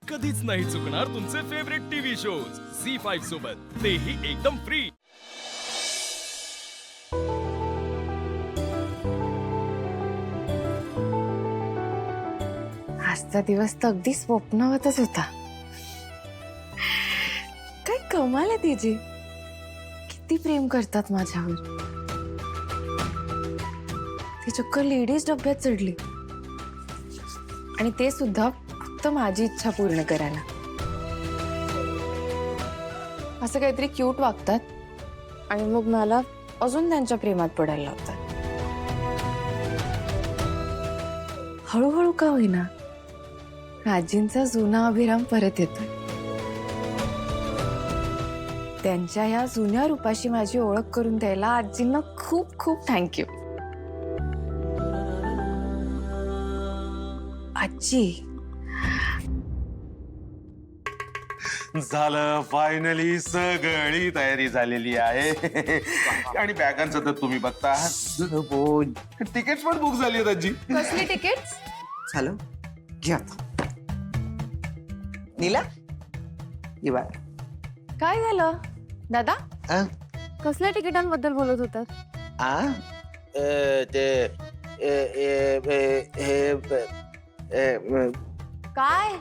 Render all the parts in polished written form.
कधीच नाही चुकणार तुमचे फेवरेट टीव्ही शोज झी5 सोबत, तेही एकदम फ्री। आजचा दिवस तर अगदी स्वप्नावतच होता। काय कमाल आहे तिची, किती प्रेम करतात माझ्यावर। ती चक्क लेडीज डब्यात चढली आणि ते सुद्धा फक्त माझी इच्छा पूर्ण करायला। असं काहीतरी क्यूट वागतात आणि मग मला अजून त्यांच्या प्रेमात पडायला लावतात। हळूहळू का होईना आजींचा जुना अभिराम परत येतोय। त्यांच्या या जुन्या रूपाशी माझी ओळख करून द्यायला आजींना खूप खूप थँक्यू। आजी, झालं फायनली, सगळी तयारी झालेली आहे आणि बॅगांचं तर तुम्ही बघता तिकीट्स पण बुक झाली आहेत आजी। कसली तिकीट्स? झालं घ्या नीला ये बाय। काय झालं दादा? आ? कसल्या तिकिटांबद्दल बोलत होतात? आ ते काय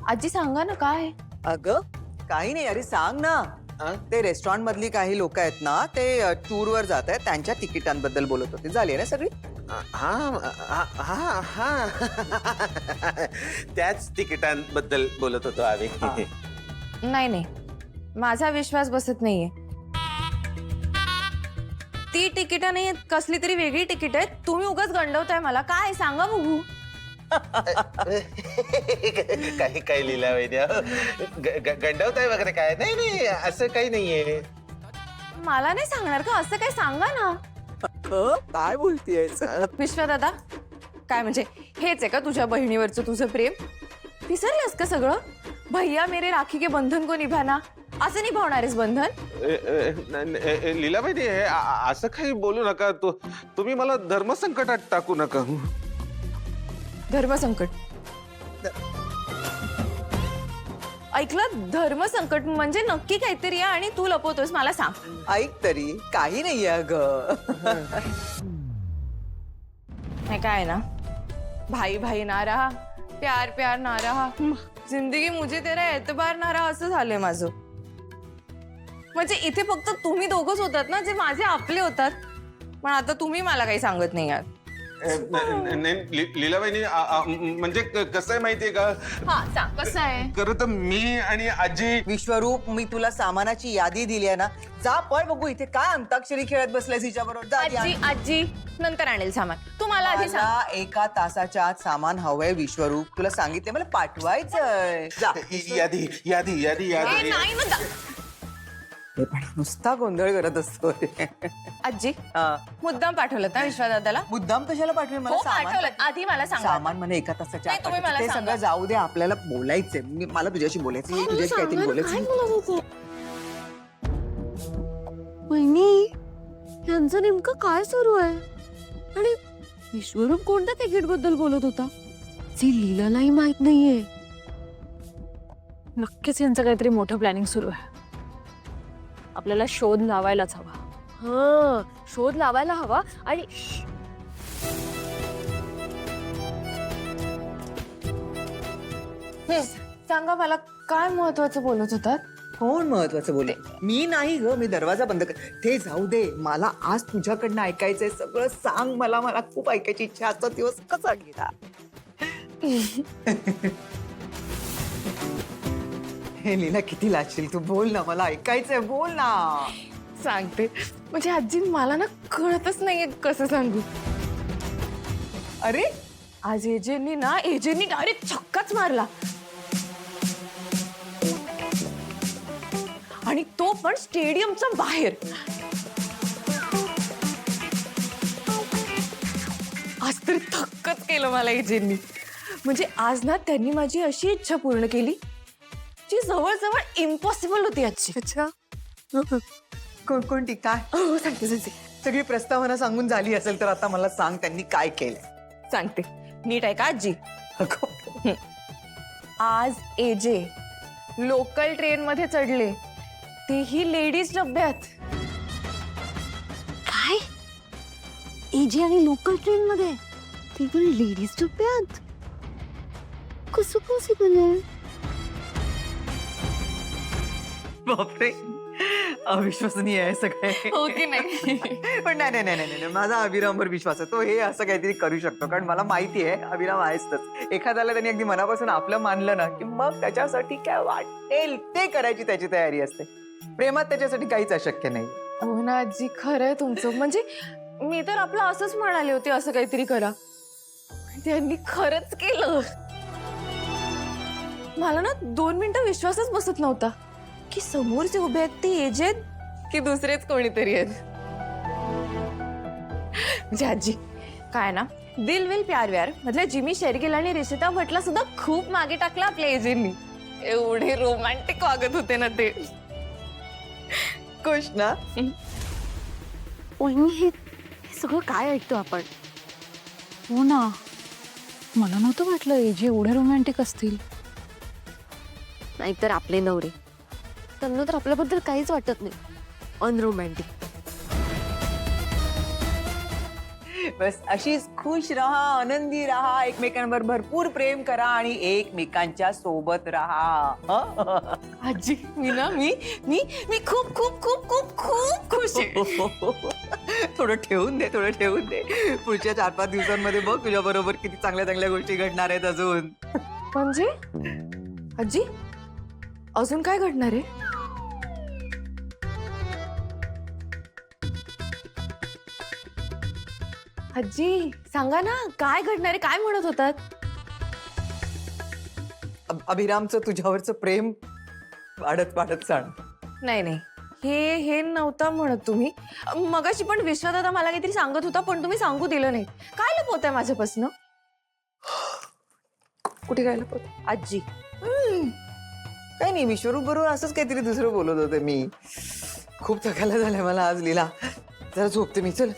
आजी सांगा ना काय? अगं काही नाही, अरे सांग ना। ते रेस्टॉरंट मधली काही लोक आहेत ना, ते टूर वर जात आहेत, त्यांच्या तिकिटांबद्दल बोलत होते। झाली ना सगळी? त्याच तिकिटांबद्दल बोलत होतो आम्ही। नाही नाही, माझा विश्वास बसत नाहीये। ती तिकीट नाही, कसली तरी वेगळी तिकीट आहेत। तुम्ही उगाच गंडवताय मला, काय सांगा बघू। काही काही लिहिला वैद्य, गंडवताय वगैरे काय? नाही नाही, असं काही नाहीये। मला नाही सांगणार का? असं काय सांगा ना। काय बोलतेयस? विश्वा दादा, काय म्हणजे हेच आहे का तुझ्या बहिणीवरचं तुझं प्रेम? विसरलास का सगळं? भैया मेरे राखी के बंधन को निभाना, असं निभावणारेस बंधन? लीला वैद्य, असं काही बोलू नका। तुम्ही मला धर्मसंकटात टाकू नका। धर्मसंकट ऐकलं? धर्मसंकट म्हणजे नक्की काहीतरी आहे आणि तू लपवतोस, मला सांग। ऐक तरी, काही नाहीये अगं। नाही काय ना, भाई भाई ना रहा, प्यार प्यार ना रहा, जिंदगी मुझे तेरा एतबार ना रहा, असं झालंय माझं। म्हणजे इथे फक्त तुम्ही दोघंच होतात ना जे माझे आपले होतात, पण आता तुम्ही मला काही सांगत नाही आहात। लीला वहिनी, म्हणजे कसं आहे माहितीये का? हा सांग, कसं आहे? खरं तर मी आणि आजी विश्वरूप, मी तुला सामानाची यादी दिली आहे ना, जा पळ बघू इथे काय अंताक्षरी खेळत बसलायस हिच्या बरोबर। आजी आजी नंतर आणेल सामान, तू मला आधी सांग। मला 1 तासाच्या आत सामान हवंय विश्वरूप, तुला सांगितलं मला पाठवायचंय। जा। यादी यादी यादी ए, यादी नाही ना हे पण नुसता गोंधळ करत असतो। आजी, मुद्दाम पाठवलं ना विश्वादादाला? मुद्दाम कशाला पाठवेल? मला हो सामान पाठवलं, आधी मला सांगा। सामान मला 1 तासाच्या नाही, आत तुम्ही मला पाठवायचं। ते सांगा. सगळं जाऊ दे, आपल्याला बोलायचंय। मला तुझ्याशी बोलायचं, तुझ्याशी काहीतरी बोलायचं। वहिनी, यांचं नेमकं काय सुरू आहे? आणि विश्वरूप कोणत्या तिकीट बद्दल बोलत होता जी लीलालाही माहित नाहीये? नक्कीच यांचं काहीतरी मोठं प्लॅनिंग सुरू आहे। आपल्याला शोध लावायलाच हवा। हा, शोध लावायला हवा। आणि सांगा मला, काय महत्वाचं बोलत होतात? कोण महत्वाचं बोले? मी नाही ग, मी दरवाजा बंद कर। ते जाऊ दे, मला आज तुझ्याकडनं ऐकायचंय सगळं। सांग मला, मला खूप ऐकायची इच्छा। आजचा दिवस कसा गेला? हे लीला, किती लाजशील तू? बोल ना, मला ऐकायचंय, बोल ना। सांगते, म्हणजे आजी मला ना कळतच नाहीये कसं सांगू। अरे आज एजेंनी डायरेक्ट छक्काच मारला, आणि तो पण स्टेडियमच्या बाहेर। आज तर थक्कच केलं मला एजेंनी। म्हणजे आज ना त्यांनी माझी अशी इच्छा पूर्ण केली जी जवळजवळ इम्पॉसिबल होती आजची। अच्छा, कोणती काय? हो सांगते सांगते सगळी प्रस्तावना सांगून झाली असेल तर आता मला सांग त्यांनी काय केलंय? सांगते, नीट आहे का आजी? अगं, आज एजे लोकल ट्रेन मध्ये चढले, तेही लेडीज डब्यात. काय एजे आणि लोकल ट्रेन मध्ये ते पण लेडीज डब्यात कसं पॉसिबल आहे? बापरे, अविश्वसनीय आहे सगळे. हो की नाही? पण नाही नाही नाही नाही नाही, माझा अभिरामवर विश्वास आहे. तो हे असं काहीतरी करू शकतो, कारण मला माहिती आहे अभिराम आहेच. एखाद्याला त्यांनी अगदी मनापासून आपलं मानलं ना, की मग त्याच्यासाठी काय वाटेल ते करायची त्याची तयारी असते. प्रेमात त्याच्यासाठी काहीच अशक्य नाही. हो ना आजी, खरंय तुमचं. म्हणजे मी तर आपलं असंच म्हणाले होते, असं काहीतरी करा. त्यांनी खरंच केलं. मला ना 2 मिनिटं विश्वासच बसत नव्हता की समोर जे उभे आहेत ते एजेत की दुसरेच कोणीतरी आहेत. म्हणजे आजी काय ना, दिल विल प्यार व्यार मधल्या जिमी शेरगिल आणि रिषिता भटला सुद्धा खूप मागे टाकला आपल्या एजेंनी. एवढे रोमॅन्टिक वागत होते ना ते. खुश ना? वहिनी, हे सगळं काय ऐकतो आपण? हो ना, मला नव्हतं वाटलं एजे एवढे रोमॅन्टिक असतील. नाहीतर आपले नवरे, त्यांना तर आपल्याबद्दल काहीच वाटत नाही. अनरोमॅन्टिक. बस अशीच खुश राहा, आनंदी राहा, एकमेकांवर भरपूर प्रेम करा आणि एकमेकांच्या सोबत राहा. हं? आजी मी ना मी मी मी खूप खूप खूप खूप खूप खुश आहे. थोडं ठेवून दे, थोडं ठेवून दे. पुढच्या 4-5 दिवसांमध्ये बघ तुझ्या बरोबर किती चांगल्या चांगल्या गोष्टी घडणार आहेत अजून. म्हणजे आजी अजून काय घडणार आहे? आजी सांगा ना, काय घडणार आहे? काय म्हणत होतात? अभिरामचं तुझ्यावरचं प्रेम वाढत वाढत चाल. नाही नाही, हे नव्हता म्हणत तुम्ही. मगाशी पण विश्वदादा मला काहीतरी सांगत होता, पण तुम्ही सांगू दिलं नाही. काय लपवताय माझ्यापासून? कुठे काय लपत? आजी काही नाही, विश्वरूप बरोबर असंच काहीतरी दुसरं बोलत होते मी. खूप थकायला झालंय मला आज. लीला जरा झोपते मी, चल.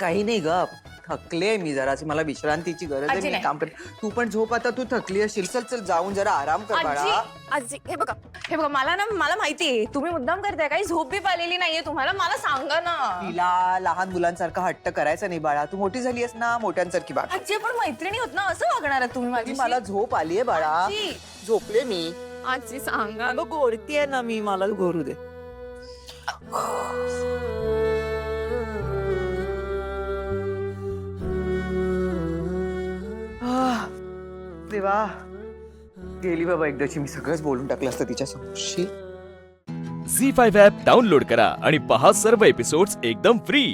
काही नाही ग, थकले मी जराशी. मला विश्रांतीची गरज आहे. आजी मी नाही. काम करते. तू पण झोप आता. तू थकली असशील. चल चल, जाऊन जरा आराम कर आजी बाळा. आजी हे बघा मला माहितीये तुम्ही मुद्दाम करताय. काही झोप बी पाहिलेली नाहीये तुम्हाला. मला सांगा ना. तिला लहान मुलांसारखा हट्ट करायचा नाही बाळा. तू मोठी झाली आहेस ना, मोठ्यांसारखी बाळा. आजी पण मैत्रिणी होत ना, असं वागणार आहात तुम्ही माझी? मला झोप आलीये बाळा. आजी झोपले मी. आजी सांगा. अगं गोरतीये ना मी, मला गोरू दे. देवा, गेली बाबा एकदाची. मी सगळंच बोलून टाकलं असतं तिच्या समोरशी. झी5 ॲप डाउनलोड करा आणि पहा सर्व एपिसोड्स एकदम फ्री.